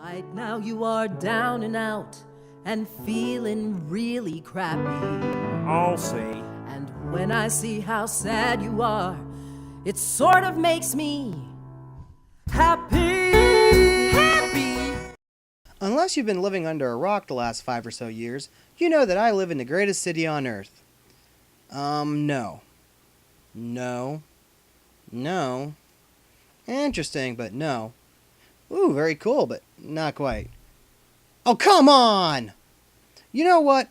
Right now you are down and out and feeling really crappy. I'll see. And when I see how sad you are, it sort of makes me happy. Unless you've been living under a rock the last 5 or so years, you know that I live in the greatest city on earth. No. No. Interesting, but no. Ooh, very cool, but not quite. Oh, come on! You know what?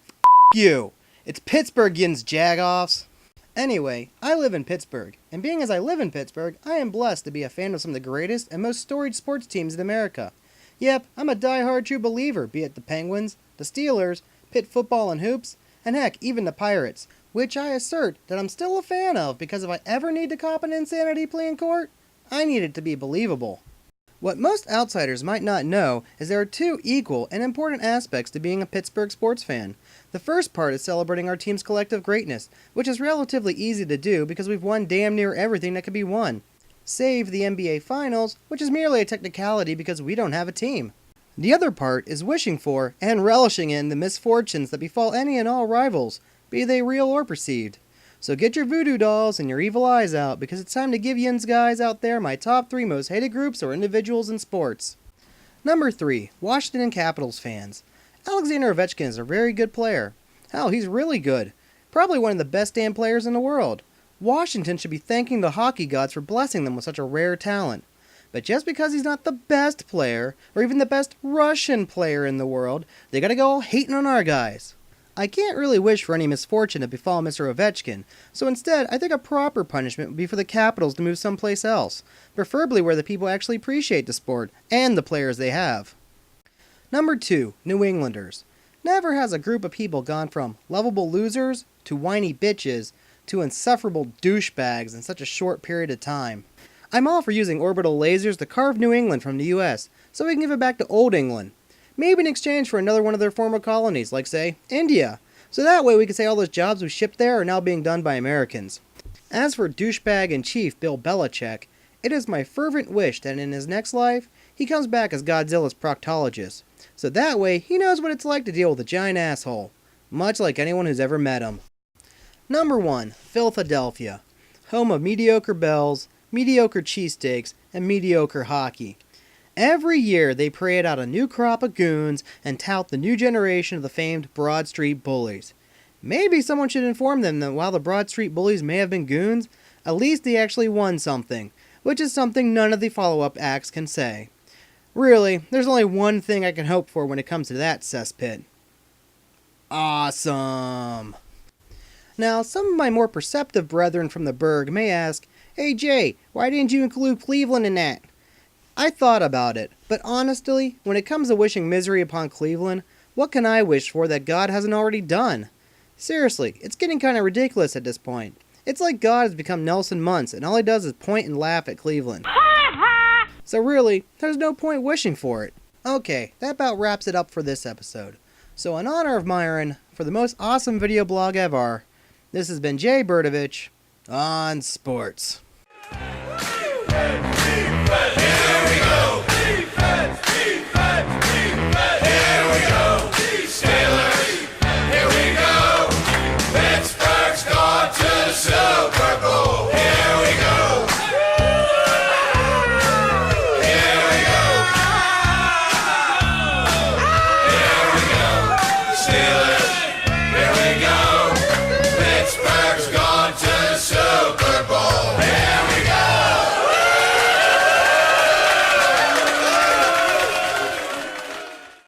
You. It's Pittsburgh Yinz Jagoffs. Anyway, I live in Pittsburgh, and being as I live in Pittsburgh, I am blessed to be a fan of some of the greatest and most storied sports teams in America. Yep, I'm a die-hard true believer, be it the Penguins, the Steelers, Pitt football and hoops, and heck, even the Pirates, which I assert that I'm still a fan of because if I ever need to cop an insanity plea in court, I need it to be believable. What most outsiders might not know is there are two equal and important aspects to being a Pittsburgh sports fan. The first part is celebrating our team's collective greatness, which is relatively easy to do because we've won damn near everything that could be won. Save the NBA Finals, which is merely a technicality because we don't have a team. The other part is wishing for and relishing in the misfortunes that befall any and all rivals, be they real or perceived. So get your voodoo dolls and your evil eyes out because it's time to give Yinz guys out there my top 3 most hated groups or individuals in sports. Number 3, Washington Capitals fans. Alexander Ovechkin is a very good player. Hell, he's really good. Probably one of the best damn players in the world. Washington should be thanking the hockey gods for blessing them with such a rare talent. But just because he's not the best player, or even the best Russian player in the world, they gotta go all hating on our guys. I can't really wish for any misfortune to befall Mr. Ovechkin, so instead I think a proper punishment would be for the Capitals to move someplace else, preferably where the people actually appreciate the sport, and the players they have. Number 2, New Englanders. Never has a group of people gone from lovable losers, to whiny bitches, to insufferable douchebags in such a short period of time. I'm all for using orbital lasers to carve New England from the US, so we can give it back to Old England. Maybe in exchange for another one of their former colonies, like, say, India. So that way we can say all those jobs we shipped there are now being done by Americans. As for douchebag-in-chief Bill Belichick, it is my fervent wish that in his next life, he comes back as Godzilla's proctologist. So that way, he knows what it's like to deal with a giant asshole. Much like anyone who's ever met him. Number 1, Philadelphia. Home of mediocre bells, mediocre cheesesteaks, and mediocre hockey. Every year they parade out a new crop of goons and tout the new generation of the famed Broad Street Bullies. Maybe someone should inform them that while the Broad Street Bullies may have been goons, at least they actually won something, which is something none of the follow-up acts can say. Really, there's only one thing I can hope for when it comes to that cesspit. Awesome! Now, some of my more perceptive brethren from the Burgh may ask, "Hey Jay, why didn't you include Cleveland in that?" I thought about it, but honestly, when it comes to wishing misery upon Cleveland, what can I wish for that God hasn't already done? Seriously, it's getting kind of ridiculous at this point. It's like God has become Nelson Muntz, and all he does is point and laugh at Cleveland. So really, there's no point wishing for it. Okay, that about wraps it up for this episode. So in honor of Myron, for the most awesome video blog ever, this has been Jay Berdovich on sports.